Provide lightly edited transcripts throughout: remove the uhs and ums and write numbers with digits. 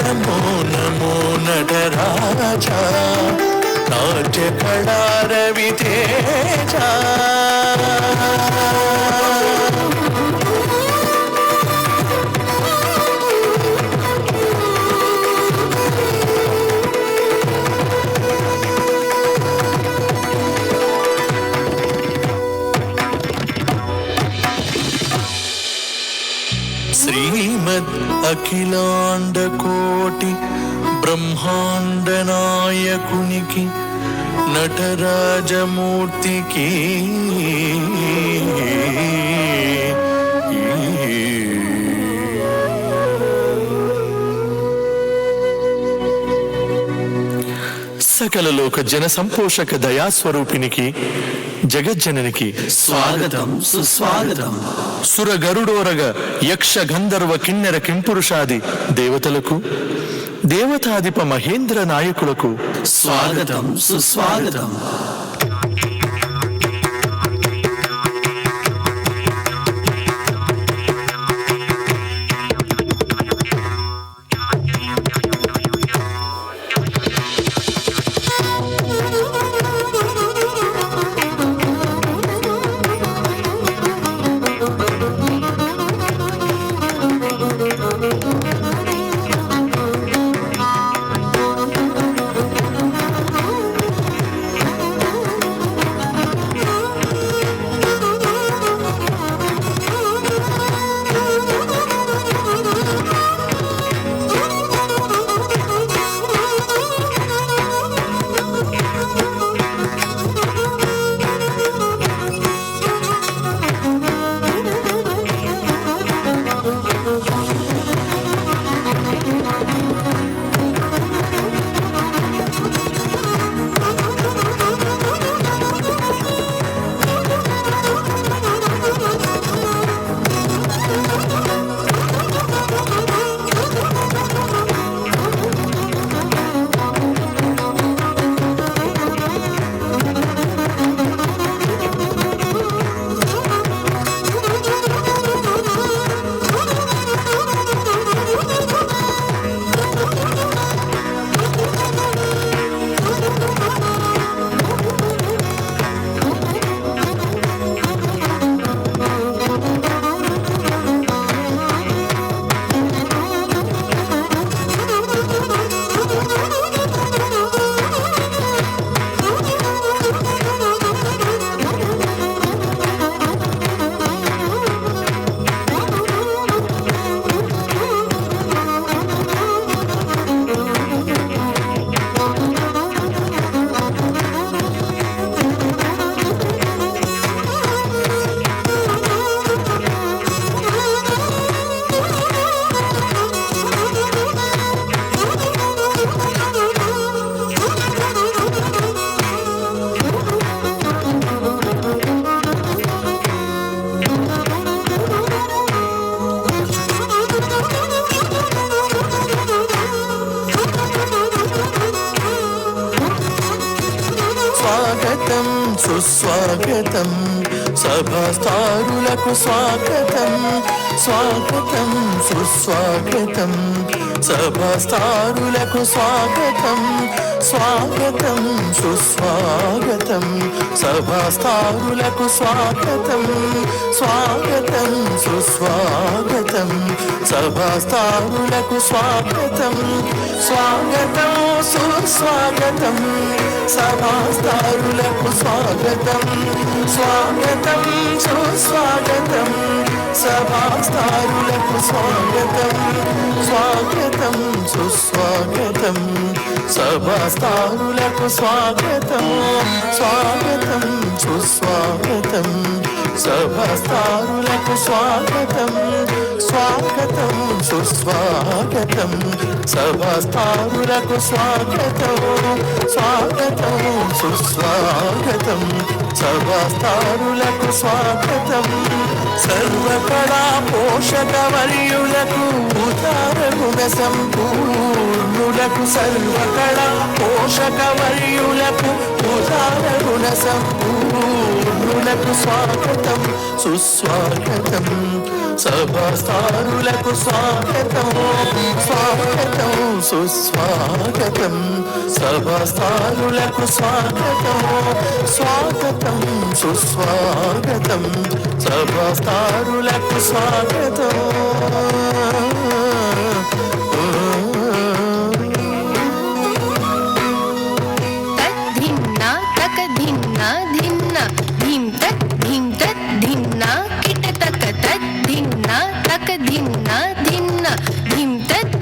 నమో నమో నటరాజా నాట్య కళారవి తేజ శ్రీమద్ అఖిలాండ కోటి బ్రహ్మాండ నాయకునికి నటరాజమూర్తికి సకల లోక జన సంపోషక దయాస్వరూపినికి జగజ్జననికి స్వాగతం సుస్వాగతం. సుర గరుడోరగ యక్ష గంధర్వ కిన్నెర కింపురుషాది దేవతలకు దేవతాధిప మహేంద్ర నాయకులకు స్వాగతం సుస్వాగతం. స్వాగతం సుస్వాగతం సభాస్థారులకు స్వాగతం స్వాగతం సుస్వాగతం సభాస్థారులకు స్వాగతం స్వాగతం సుస్వాగతం సభాస్థారులకు స్వాగతం స్వాగతం సుస్వాగతం సభాస్థారులకు స్వాగతం స్వాగతం సుస్వాగతం సభాస్థారులకు స్వాగతం స్వాగతం సుస్వాగతం సభాస్థారులకు స్వాగతం స్వాగతం సుస్వాగతం సభాస్థారులకు స్వాగతం స్వాగతం సుస్వాగతం సభాస్థారులకు స్వాగతం స్వాగతం సుస్వాగతం సభాస్థారులకు స్వాగతం స్వాగతం సుస్వాగతం సభాస్థానులకు స్వాగతం సర్వకళా పోషకవర్యులకు ఉదార గుణ సంపూర్ణులకు సర్వకళా పోషకవర్యులకు ఉదార గుణ సంపూర్ణులకు స్వాగతం సుస్వాగతం సభాస్థానులకు స్వాగతం స్వాగతం సుస్వాగతం సభాస్థానులకు స్వాగతం స్వాగతం సుస్వాగతం సభాస్థానులకు స్వాగతం తద్ధిన్నా తకధిన్నా ధిన్నా ధిం తత్ ధిం తత్ ధిన్నా కిట తక తద్ధిన్నా తకధిన్నా ధిన్నా ధిం తత్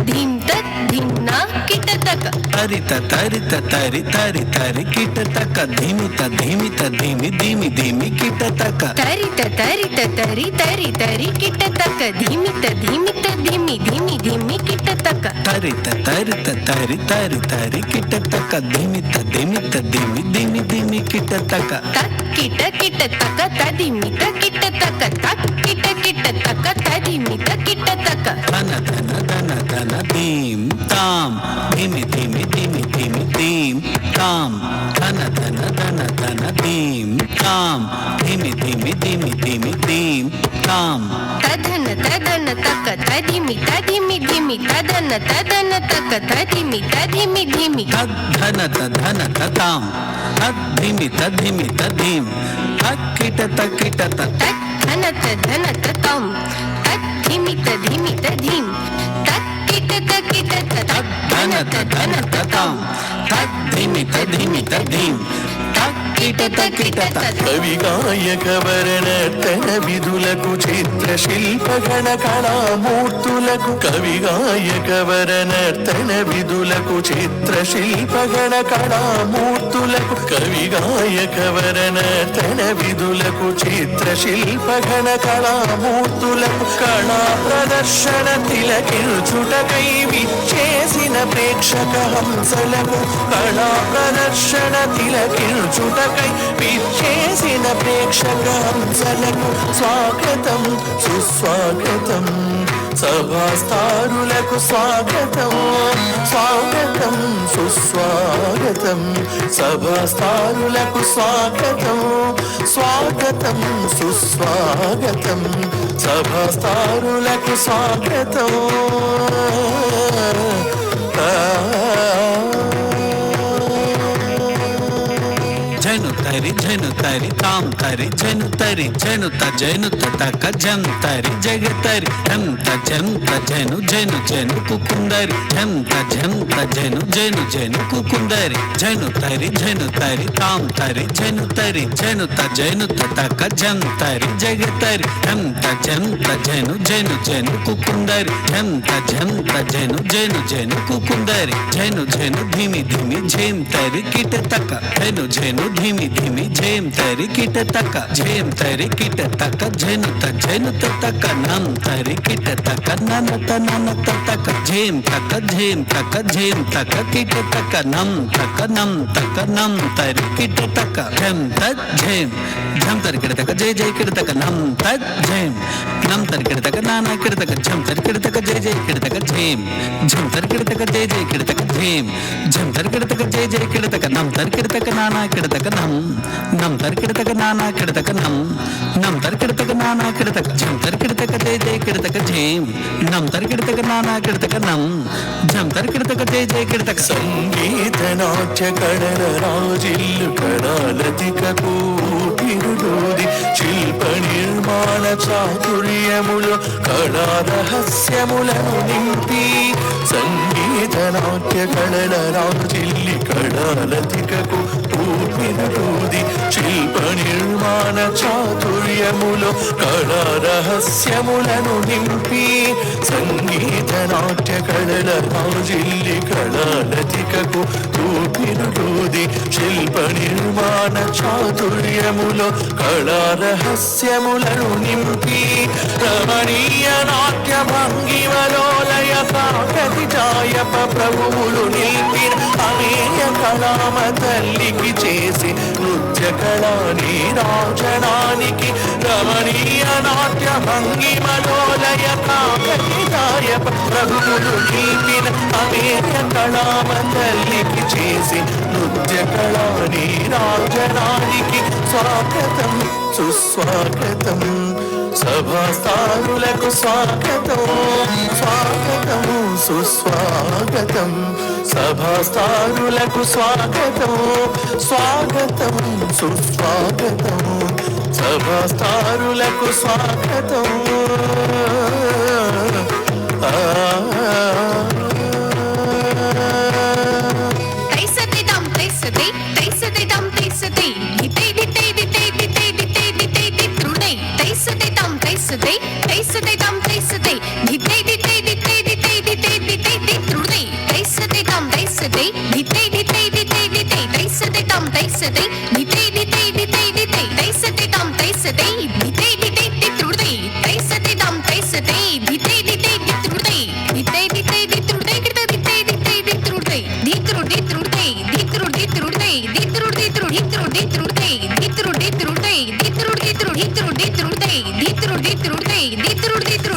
ధిన్నా కిట తక తరిత తరిత తరి తరి తరి కిట తక ధిమిత ధిమిత ధిమి ధిమి ధిమి కిట తక తరిత తరిత తరి తరి తరి కిట తక ధిమిత ధిమిత ధిమి ధిమి ధిమి కిట తక తరిత తరిత తరి తరి తరి కిట తక ధిమిత ధిమిత ధిమి ధిమి ధిమి కిట తక తక్ కిట కిట తక తదిమిత కిట తక తక్ కిట కిట తక తదిమిత కిట తక ధన ధన ధన ధన ధీం తాం ధిమి ధిమి ధిమి ధిమి ధీం తాం ధన ధన ధన ధన ధీం తాం ధిమి ధిమి ధిమి ధిమి ధీం తాం తదన తదన తక తదిమి తదిమి ధిమి తదన తదన తక తదిమి తదిమి ధిమి తద్ధన తధన తతాం తద్ధిమి తద్ధిమి తద్ధీం తక్కిట తక్కిట తత్ తద్ధన తదన తతం తద్ధిమి తధిమి తధిం తక్కిట తక్కిట తద్ధన తధన తతాం తద్ధిమి తద్ధిమి తద్ధీం తక్కిట తక్కిట తత్ కవి గాయక వర్ణర్తన విధులకు చిత్రశిల్పగణ కళామూర్తులకు కవి గాయక వర్ణర్తన విధులకు చిత్రశిల్పగణ కళామూర్తులకు కవి గాయక వర్ణర్తన విధులకు చిత్రశిల్పగణ కళామూర్తులకు కళా ప్రదర్శన తిలకించుటకై విచ్చేసిన ప్రేక్షక హంసలకు కళా ప్రదర్శన తిలకించుటకై విచ్చేసిన ప్రేక్షక హంసలకు స్వాగతం సుస్వాగతం సభాస్థానులకు స్వాగతం స్వాగతం సుస్వాగతం సభాస్థానులకు స్వాగతం స్వాగతం సుస్వాగతం సభాస్థానులకు స్వాగతం జను తరి జను తరి తాం తరి జను తరి జనుత జనుత తక జం తరి జగతరి జంత జంత జను జను జను కుకుందరి జంత జంత జను జను జను కుకుందరి జను తరి తాం తరి జను తరి జనుత జనుత తక జం తరి జగతరి జంత జంత జను జను జను కుకుందరి జంత జంత జను జను జను కుకుందరి జను జను ధిమి ధిమి ఝేం తరి కిట తక జను జను ధిమి ధిమి ఝేం తరి కిట తక ఝేం తరి కిట తక జనుత జనుత తక నం తరి కిట తక ననత ననత తక ఝేం తక ఝేం తక ఝేం తక కిట తక నం తక నం తరి కిట తక ఝం తత్ ఝేం ఝం తరి కిట తక జై జై కిట తక నం తత్ ఝేం నం తరి కిట తక నానా కిట తక ఝం తరి కిట తక జై జై కిట తక ఝేం ఝం తరి కిట తక జై జై కిట తక ఝేం ఝం తరి కిట తక జై జై కిట తక నం తరి కిట తక నానా కిట తక నం నం తరి కిట తక నానా కిట తక నం నం తరి కిట తక నానా కిట తక ఝం తరి కిట తక జై జై కిట తక ఝేం నం తరి కిట తక నానా కిట తక నం ఝం తరి కిట తక జై జై కిట తక సంగీత నాట్య కళల రాజిల్లు కళాలతికకు తిరుదూది శిల్ప నిర్మాణ చాతుర్యములు కళా రహస్యములను నింపి సంగీత నాట్య కళల రాజిల్లి కళాలతికకు ఊపిరుదూది శిల్ప నిర్మాణ చాతుర్యములు కళా రహస్యములను నింపి సంగీత నాట్య కళల రాజిల్లి కళాలతికకు ఊపిరుదూది శిల్ప నిర్మాణ చాతుర్యములో కళా రహస్యములను నింపి రమణీయ నాట్య భంగిమలోలయ కాకతి జాయప ప్రభువులు నిలిపిన అమేయ కళామ తల్లికి చేసి నృత్య కళా నీరాజనానికి రమణీయ నాట్య భంగిమలోలయ కాకతిదాయ ప్రభువులు నీపిన అమేయ కళామందల్లికి చేసి నృత్య కళా నీరాజనానికి స్వాగతం సుస్వాగతం సభాస్థానులకు స్వాగతం స్వాగతం సుస్వాగతం సభాస్థానులకు స్వాగతం స్వాగతం సుస్వాగతం సభాస్థానులకు స్వాగతం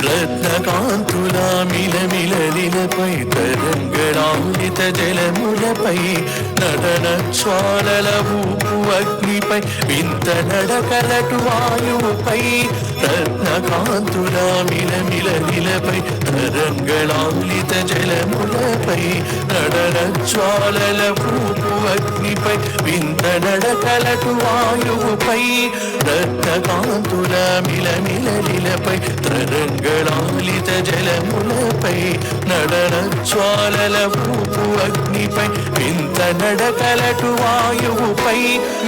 రత్నకాంతుల మిలమిలలిలపై తరంగడాలిత జలములపై నడన జ్వాలల ఊపు అగ్నిపై వింత నడకలటు వాయువుపై రత్నకాంతుల మిలమిలలిలపై తరంగడాలిత జలములపై నడన జ్వాలల ఊపు అగ్నిపై వింత నడకలటు వాయువుపై రత్నకాంతుల మిలమిలలిలపై తరంగళాలిత జలములపై నడన జ్వాలల ఊపు అగ్నిపై వింత నడకలటు వాయువుపై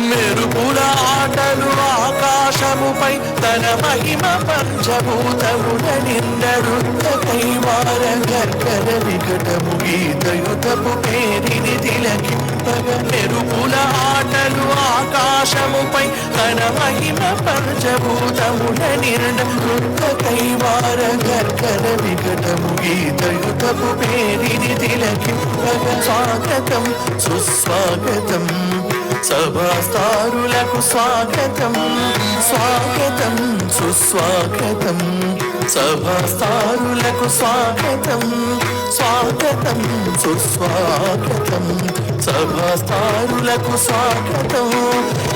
మెరుపుల ఆటలు ఆకాశముపై తన మహిమ పంచభూతముల నిందరుత కైవార గర్గర వికటము గీతయుతపు పేరిని తిలకింపగ మెరుపుల ఆటలు ఆకాశముపై తన మహిమ పంచభూతముల నిందరుత కైవార గర్గర వికటము గీతయుతపు పేరిని తిలకింపగ స్వాగతం సుస్వాగతం సభాస్థారులకు స్వాగతం స్వాగతం సుస్వాగతం సభాస్థారులకు స్వాగతం స్వాగతం సుస్వాగతం సభాస్థారులకు స్వాగతం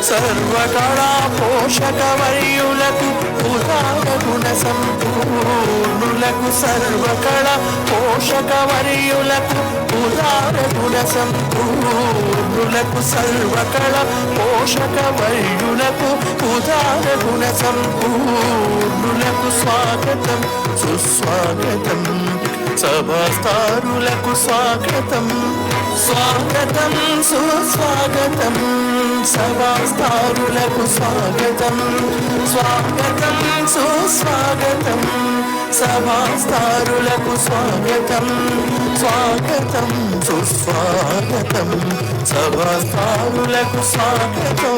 సర్వకళా పోషక వర్యులకు ఉదార గుణ సంపూర్ణులకు సర్వకళా పోషక వర్యులకు ఉదార గుణ సంపూర్ణులకు సర్వకళ పోషక వర్యులకు ఉదార గుణ సంపూర్ణులకు స్వాగతం సుస్వాగతం సభాస్థారులకు స్వాగతం స్వాగతం సుస్వాగతం సభాస్థారులకు స్వాగతం స్వాగతం సుస్వాగతం సభాస్థారులకు స్వాగతం స్వాగతం సుస్వాగతం సభాస్థారులకు స్వాగతం